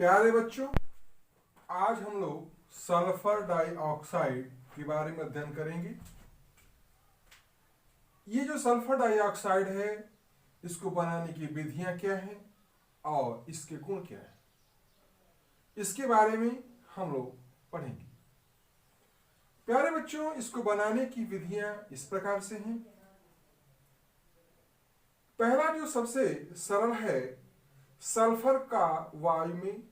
प्यारे बच्चों, आज हम लोग सल्फर डाइऑक्साइड के बारे में अध्ययन करेंगे। ये जो सल्फर डाइऑक्साइड है, इसको बनाने की विधियां क्या हैं और इसके गुण क्या हैं, इसके बारे में हम लोग पढ़ेंगे। प्यारे बच्चों, इसको बनाने की विधियां इस प्रकार से हैं। पहला जो सबसे सरल है, सल्फर का वायु में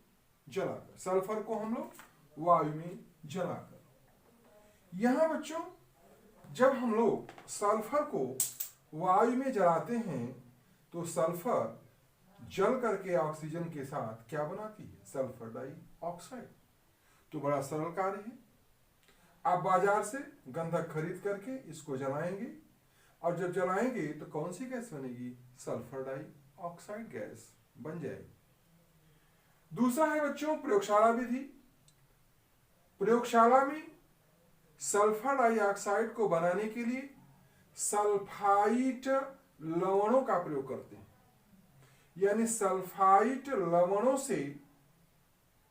जलाकर, सल्फर को हम लोग वायु में जलाकर। यहां बच्चों, जब हम लोग सल्फर को वायु में जलाते हैं तो सल्फर जल करके ऑक्सीजन के साथ क्या बनाती है? Sulphur dioxide. तो बड़ा सरल कार्य है। आप बाजार से गंधक खरीद करके इसको जलाएंगे और जब जलाएंगे तो कौन सी गैस बनेगी? सल्फर डाइऑक्साइड गैस बन जाएगी। दूसरा है बच्चों प्रयोगशाला विधि। प्रयोगशाला में सल्फर डाइऑक्साइड को बनाने के लिए सल्फाइट लवणों का प्रयोग करते हैं, यानी सल्फाइट लवणों से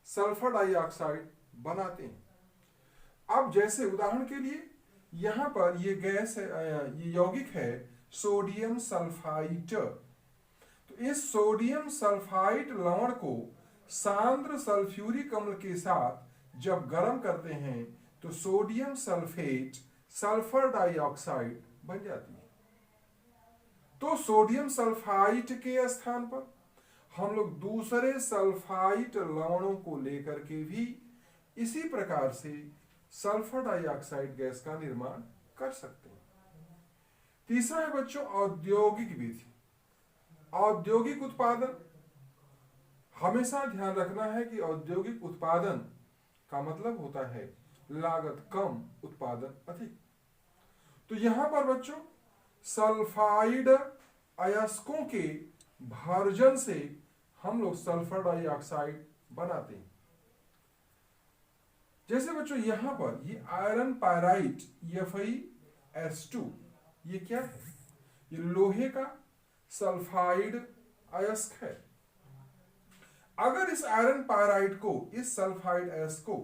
सल्फर डाइऑक्साइड बनाते हैं। अब जैसे उदाहरण के लिए यहां पर ये गैस है, ये यौगिक है सोडियम सल्फाइट। तो इस सोडियम सल्फाइट लवण को सांद्र सल्फ्यूरिक अम्ल के साथ जब गर्म करते हैं तो सोडियम सल्फेट सल्फर डाइऑक्साइड बन जाती है। तो सोडियम सल्फाइट के स्थान पर हम लोग दूसरे सल्फाइट लवणों को लेकर के भी इसी प्रकार से सल्फर डाइऑक्साइड गैस का निर्माण कर सकते हैं। तीसरा है बच्चों औद्योगिक विधि। औद्योगिक उत्पादन, हमेशा ध्यान रखना है कि औद्योगिक उत्पादन का मतलब होता है लागत कम, उत्पादन अधिक। तो यहां पर बच्चों सल्फाइड अयस्कों के भर्जन से हम लोग सल्फर डाइऑक्साइड बनाते हैं। जैसे बच्चों यहां पर ये आयरन पायराइट FeS2, ये क्या है? ये लोहे का सल्फाइड अयस्क है। अगर इस आयरन पायराइट को, इस सल्फाइड अयस्क को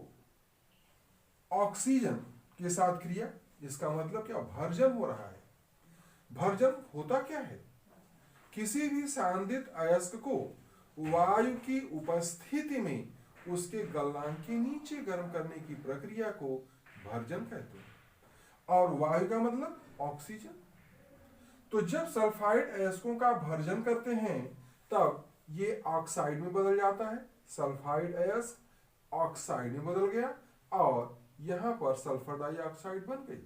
ऑक्सीजन के साथ क्रिया, इसका मतलब क्या? भर्जन हो रहा है। भर्जन होता क्या है? किसी भी सांद्रित अयस्क को वायु की उपस्थिति में उसके गलनांक के नीचे गर्म करने की प्रक्रिया को भर्जन कहते हैं। और वायु का मतलब ऑक्सीजन। तो जब सल्फाइड अयस्कों का भर्जन करते हैं तब ये ऑक्साइड में बदल जाता है। सल्फाइड अयस्क ऑक्साइड में बदल गया और यहां पर सल्फर डाइऑक्साइड बन गई।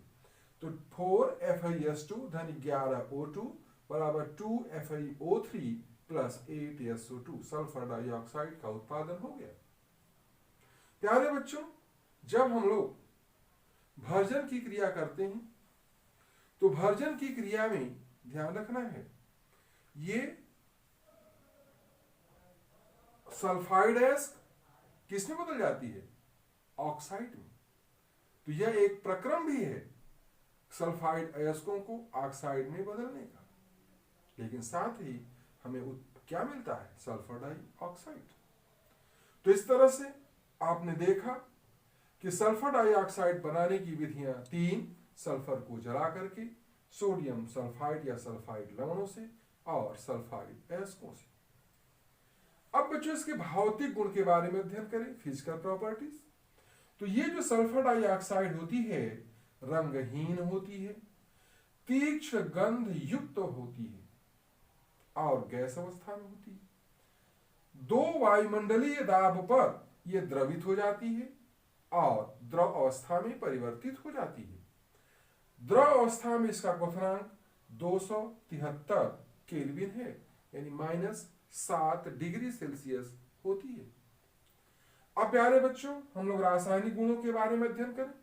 तो 4FeS2 धन 11O2 बराबर 2FeO3 plus 8SO2 sulphur dioxide का उत्पादन हो गया। प्यारे बच्चों, जब हम लोग भर्जन की क्रिया करते हैं तो भर्जन की क्रिया में ध्यान रखना है, ये सल्फाइड अयस्क किसमें बदल जाती है? ऑक्साइड में। तो यह एक प्रक्रम भी है सल्फाइड अयस्कों को ऑक्साइड में बदलने का, लेकिन साथ ही हमें क्या मिलता है? Sulphur dioxide. तो इस तरह से आपने देखा कि सल्फर डाइऑक्साइड बनाने की विधियां तीन: सल्फर को जला करके, सोडियम सल्फाइड या सल्फाइड लवणों से और सल्फाइड अयस्कों से। अब बच्चों इसके भौतिक गुण के बारे में अध्ययन करें, फिजिकल प्रॉपर्टीज। तो ये जो सल्फर डाइऑक्साइड होती है रंगहीन होती है, तीक्ष्ण गंध युक्त होती है और गैस अवस्था में होती है। 2 वायुमंडलीय दाब पर यह द्रवित हो जाती है और द्रव अवस्था में परिवर्तित हो जाती है। द्रव अवस्था में इसका क्वथनांक 273 केल्विन है, यानी -7 डिग्री सेल्सियस होती है। अब प्यारे बच्चों, हम लोग रासायनिक गुणों के बारे में अध्ययन करें।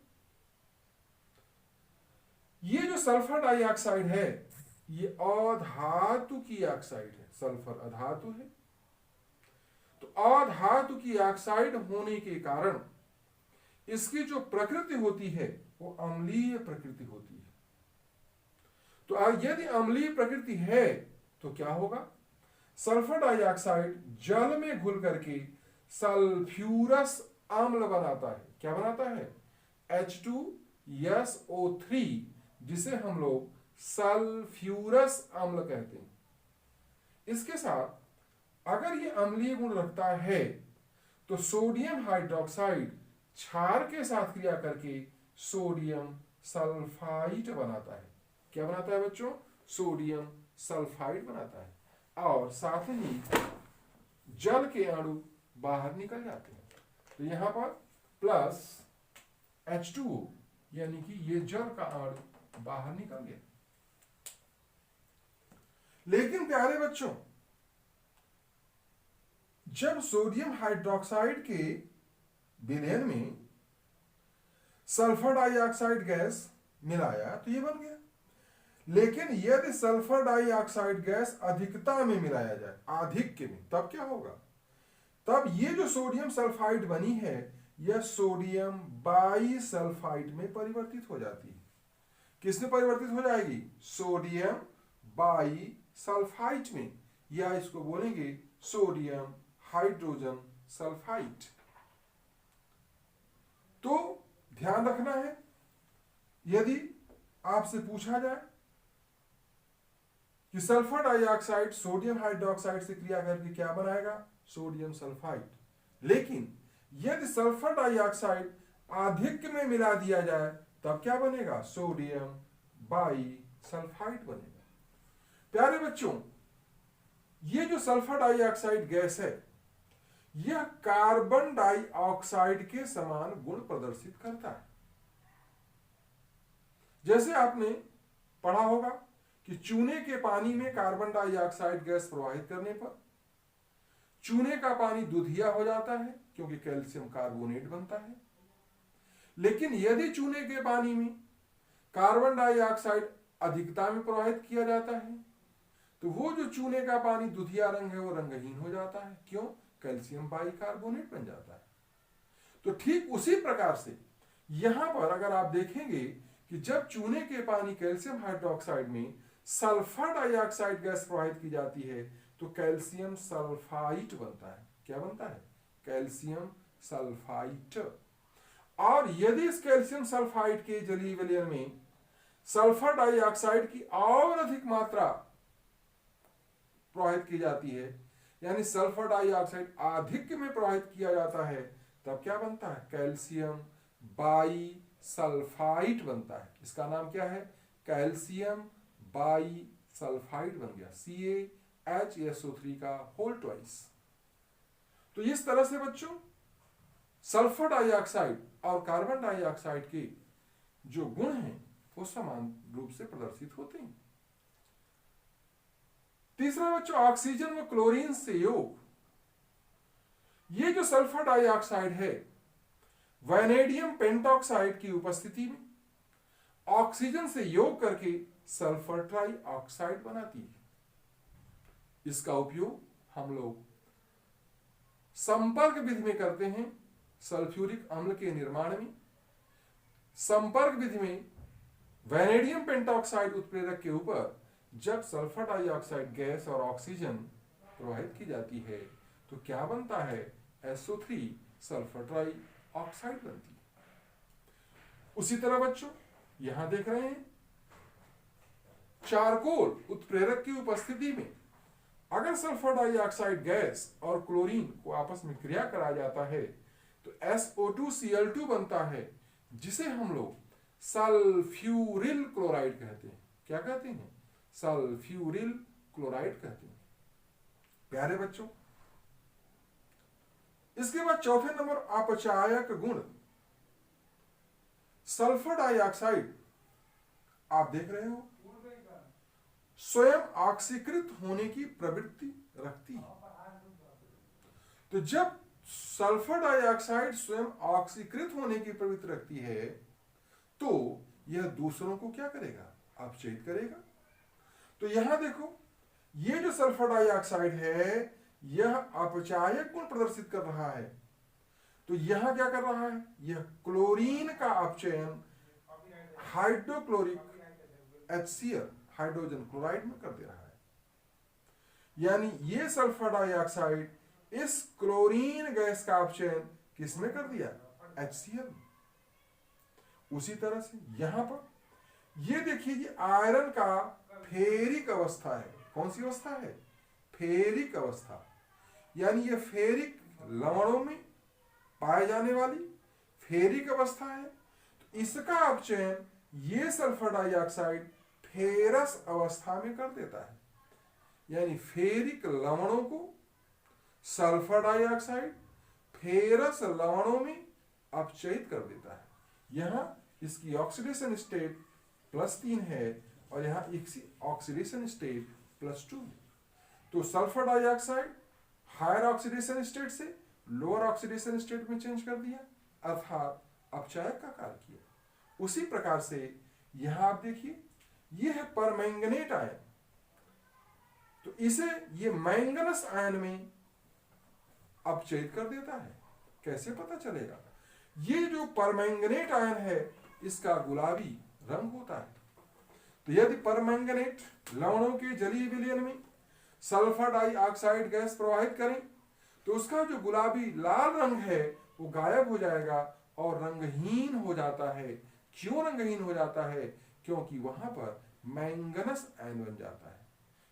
ये जो सल्फर डाइऑक्साइड है, ये अधातु की ऑक्साइड है। सल्फर अधातु है, तो अधातु की ऑक्साइड होने के कारण इसकी जो प्रकृति होती है वो अम्लीय प्रकृति होती है। तो यदि अम्लीय प्रकृति है तो क्या होगा? सल्फर डाइऑक्साइड जल में घुल करके सल्फ्यूरस अम्ल बनाता है। क्या बनाता है? H2SO3, जिसे हम लोग सल्फ्यूरस अम्ल कहते हैं। इसके साथ अगर ये अम्लीय गुण रखता है तो सोडियम हाइड्रोक्साइड क्षार के साथ क्रिया करके सोडियम सल्फाइड बनाता है। क्या बनाता है बच्चों? सोडियम सल्फाइड बनाता है। और साथ ही जल के अणु बाहर निकल जाते हैं। तो यहां पर प्लस H2O, यानी कि ये जल का अणु बाहर निकल गया। लेकिन प्यारे बच्चों, जब सोडियम हाइड्रोक्साइड के विलयन में सल्फर डाइऑक्साइड गैस मिलाया तो ये बन गया। लेकिन यदि सल्फर डाइऑक्साइड गैस अधिकता में मिलाया जाए, आधिक्य में, तब क्या होगा? तब ये जो सोडियम सल्फाइड बनी है यह सोडियम बाईसल्फाइड में परिवर्तित हो जाती है। किसमें परिवर्तित हो जाएगी? सोडियम बाईसल्फाइड में, या इसको बोलेंगे सोडियम हाइड्रोजन सल्फाइड। तो ध्यान रखना है, यदि आपसे पूछा जाए कि सल्फर डाइऑक्साइड सोडियम हाइड्रोक्साइड से क्रिया करके क्या बनाएगा? Sodium sulphide. लेकिन यदि सल्फर डाइऑक्साइड आधिक्य में मिला दिया जाए तब क्या बनेगा? सोडियम बाईसल्फाइड बनेगा। प्यारे बच्चों, ये जो सल्फर डाइऑक्साइड गैस है यह कार्बन डाइऑक्साइड के समान गुण प्रदर्शित करता है। जैसे आपने पढ़ा होगा कि चूने के पानी में कार्बन डाइऑक्साइड गैस प्रवाहित करने पर चूने का पानी दुधिया हो जाता है क्योंकि कैल्शियम कार्बोनेट बनता है। लेकिन यदि चूने के पानी में कार्बन डाइऑक्साइड अधिकता में प्रवाहित किया जाता है तो वो जो चूने का पानी दुधिया रंग है वो रंगहीन हो जाता है। क्यों? कैल्शियम बाइकार्बोनेट बन जाता है। तो ठीक उसी प्रकार से यहां पर अगर आप देखेंगे कि जब चूने के पानी कैल्शियम हाइड्रोक्साइड में सल्फर डाइऑक्साइड गैस प्रवाहित की जाती है तो कैल्शियम सल्फाइड बनता है। क्या बनता है? Calcium sulphide. और यदि इस कैल्शियम सल्फाइड के जलीय विलयन में सल्फर डाइऑक्साइड की और अधिक मात्रा प्रवाहित की जाती है, यानी सल्फर डाइऑक्साइड आधिक्य में प्रवाहित किया जाता है, तब क्या बनता है? कैल्शियम बाईसल्फाइड बनता है। इसका नाम क्या है? कैल्शियम बाईसल्फाइड बन गया, CaHSO3 का होल ट्वाइस। तो इस तरह से बच्चों सल्फर डाइऑक्साइड और कार्बन डाइऑक्साइड के जो गुण हैं वो समान रूप से प्रदर्शित होते हैं। तीसरा बच्चों, ऑक्सीजन व क्लोरीन से योग। ये जो सल्फर डाइऑक्साइड है वैनेडियम पेंटॉक्साइड की उपस्थिति में ऑक्सीजन से योग करके सल्फर ट्राइऑक्साइड बनाती है। इसका उपयोग हम लोग संपर्क विधि में करते हैं सल्फ्यूरिक अम्ल के निर्माण में। संपर्क विधि में वैनेडियम पेंटॉक्साइड उत्प्रेरक के ऊपर जब सल्फर डाइऑक्साइड गैस और ऑक्सीजन प्रवाहित की जाती है तो क्या बनता है? SO3 सल्फर ट्राइऑक्साइड बनती है। उसी तरह बच्चों यहां देख रहे हैं चारकोल उत्प्रेरक की उपस्थिति में अगर सल्फर डाइऑक्साइड गैस और क्लोरीन को आपस में क्रिया करा जाता है तो SO2Cl2 बनता है, जिसे हम लोग सल्फ्यूरिल क्लोराइड कहते हैं। क्या कहते हैं? सल्फ्यूरिल क्लोराइड कहते हैं। प्यारे बच्चों, इसके बाद चौथे नंबर अपचायक गुण। सल्फर डाइऑक्साइड आप देख रहे हो स्वयं ऑक्सीकृत होने की प्रवृत्ति रखती है। तो जब सल्फर डाइऑक्साइड स्वयं ऑक्सीकृत होने की प्रवृत्ति रखती है तो यह दूसरों को क्या करेगा? अपचयित करेगा। तो यहां देखो ये जो सल्फर डाइऑक्साइड है यह अपचायक गुण प्रदर्शित कर रहा है। तो यहां क्या कर रहा है? यह क्लोरीन का अपचयन हाइड्रोक्लोरिक HCl हाइड्रोजन क्लोराइड में कर दे रहा है। यानी ये सल्फर डाइऑक्साइड इस क्लोरीन गैस का अपचयन किसमें कर दिया? HCl। उसी तरह से यहां पर ये देखिए, ये आयरन का फेरिक अवस्था है। कौन सी अवस्था है? फेरिक अवस्था, यानी ये फेरिक लवणों में पाए जाने वाली फेरिक अवस्था है। तो इसका अपचयन ये सल्फर डाइऑक्साइड फेरस अवस्था में कर देता है, यानी फेरिक लवणों को सल्फर डाइऑक्साइड फेरस लवणों में अपचयित कर देता है। यहां इसकी ऑक्सीडेशन स्टेट +3 है और यहां इसकी ऑक्सीडेशन स्टेट +2। तो sulphur dioxide higher oxidation state से लोअर ऑक्सीडेशन स्टेट में चेंज कर दिया, अर्थात अपचायक का कार्य किया। उसी प्रकार से यहां आप देखिए, यह है परमैंगनेट आयन, तो इसे ये मैंगनस आयन में अपचयित कर देता है। कैसे पता चलेगा? ये जो परमैंगनेट आयन है इसका गुलाबी रंग होता है। तो यदि परमैंगनेट लवणों के जलीय विलयन में सल्फर डाइऑक्साइड गैस प्रवाहित करें तो उसका जो गुलाबी लाल रंग है वो गायब हो जाएगा और रंगहीन हो जाता है। क्यों रंगहीन हो जाता है? क्योंकि वहां पर मैंगनस आयन बन जाता है।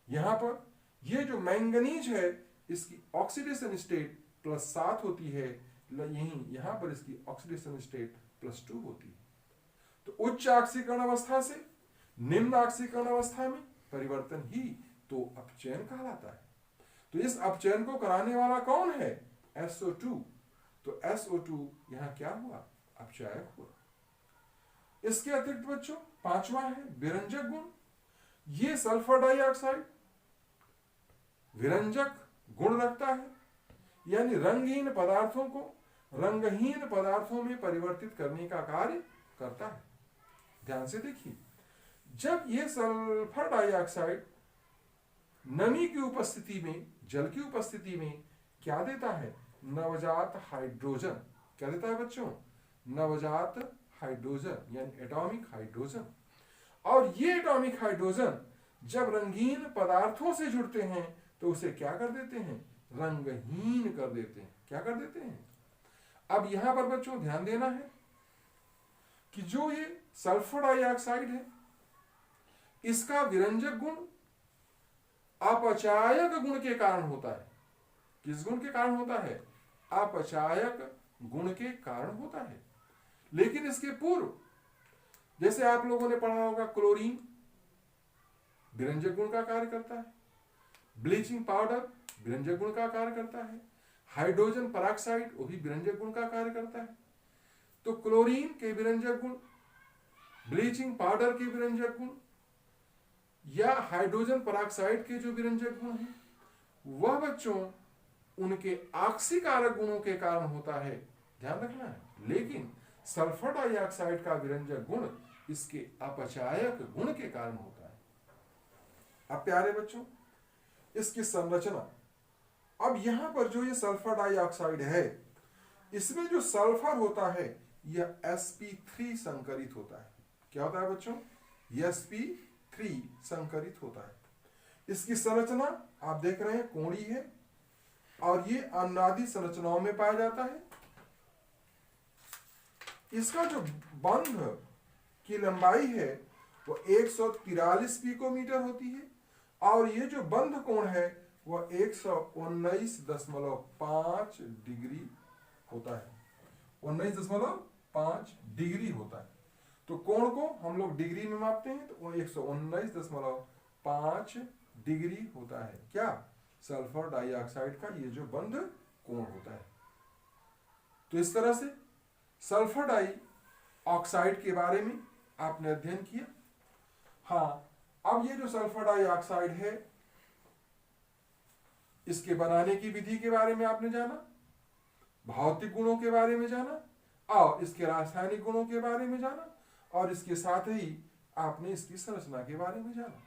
यहां पर ये जो मैंगनीज है इसकी ऑक्सीडेशन स्टेट +7 होती है, यहां पर इसकी ऑक्सीडेशन स्टेट +2 होती है। तो उच्च ऑक्सीकरण अवस्था से निम्न ऑक्सीकरण अवस्था में परिवर्तन ही तो अपचयन कहलाता है। तो इस अपचयन को कराने वाला कौन है? SO2। तो SO2 यहां क्या हुआ? अपचायक हुआ। इसके अतिरिक्त बच्चों पांचवा है विरंजक गुण। ये सल्फर डाइऑक्साइड विरंजक गुण रखता है, यानी रंगहीन पदार्थों को रंगहीन पदार्थों में परिवर्तित करने का कार्य करता है। ध्यान से देखिए, जब यह सल्फर डाइऑक्साइड नमी की उपस्थिति में, जल की उपस्थिति में क्या देता है? नवजात हाइड्रोजन। क्या देता है बच्चों? नवजात हाइड्रोजन, यानी एटॉमिक हाइड्रोजन। और ये एटॉमिक हाइड्रोजन जब रंगीन पदार्थों से जुड़ते हैं तो उसे क्या कर देते हैं? रंगहीन कर देते हैं। क्या कर देते हैं? अब यहां पर बच्चों ध्यान देना है कि जो ये सल्फर डाइऑक्साइड है इसका विरंजक गुण अपचायक गुण के कारण होता है। किस गुण के कारण होता है? अपचायक गुण के कारण होता है। लेकिन इसके पूर्व जैसे आप लोगों ने पढ़ा होगा, क्लोरीन विरंजक गुण का कार्य करता है, ब्लीचिंग पाउडर विरंजक गुण का कार्य करता है, हाइड्रोजन पेरोक्साइड वो भी विरंजक गुण का कार्य करता है। तो क्लोरीन के विरंजक गुण, ब्लीचिंग पाउडर के विरंजक गुण या हाइड्रोजन पेरोक्साइड के जो विरंजक गुण हैं वह बच्चों उनके ऑक्सीकारक गुणों के कारण होता है, ध्यान रखना है। लेकिन सल्फर डाइऑक्साइड का विरंजक गुण इसके अपचायक गुण के कारण होता है। अब प्यारे बच्चों इसकी संरचना, अब यहां पर जो ये सल्फर डाइऑक्साइड है इसमें जो सल्फर होता है यह sp3 संकरित होता है। क्या होता है बच्चों? sp3 संकरित होता है। इसकी संरचना आप देख रहे हैं कोणीय है और ये अनुनादी संरचनाओं में पाया जाता है। इसका जो बंध की लंबाई है वो 143 पिकोमीटर होती है और ये जो बंध कोण है वह 119.5 डिग्री होता है। 19.5 डिग्री होता है। तो कोण को हम लोग डिग्री में मापते हैं तो वो 119.5 डिग्री होता है। क्या? सल्फर डाइऑक्साइड का ये जो बंध कोण होता है। तो इस तरह से सल्फर डाइऑक्साइड के बारे में आपने अध्ययन किया। हाँ, अब ये जो सल्फर डाइऑक्साइड है इसके बनाने की विधि के बारे में आपने जाना, भौतिक गुणों के बारे में जाना और इसके रासायनिक गुणों के बारे में जाना और इसके साथ ही आपने इसकी संरचना के बारे में जाना।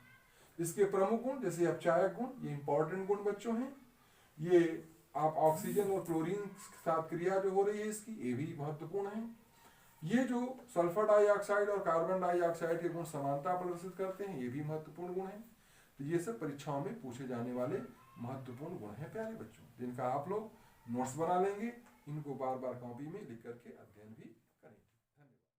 इसके प्रमुख गुण जैसे अपचायक गुण, ये इंपॉर्टेंट गुण बच्चों हैं। ये आप ऑक्सीजन और क्लोरीन के साथ क्रिया जो हो रही है इसकी, ये भी महत्वपूर्ण है। ये जो सल्फर डाइऑक्साइड और कार्बन डाइऑक्साइड के गुण समानता प्रदर्शित करते हैं, ये भी महत्वपूर्ण गुण है। तो ये सब परीक्षाओं में पूछे जाने वाले महत्वपूर्ण गुण हैं प्यारे बच्चों। जिनका आप लोग नोट्स बना लेंगे, इनको बार बार कॉपी में लिख करके अध्ययन भी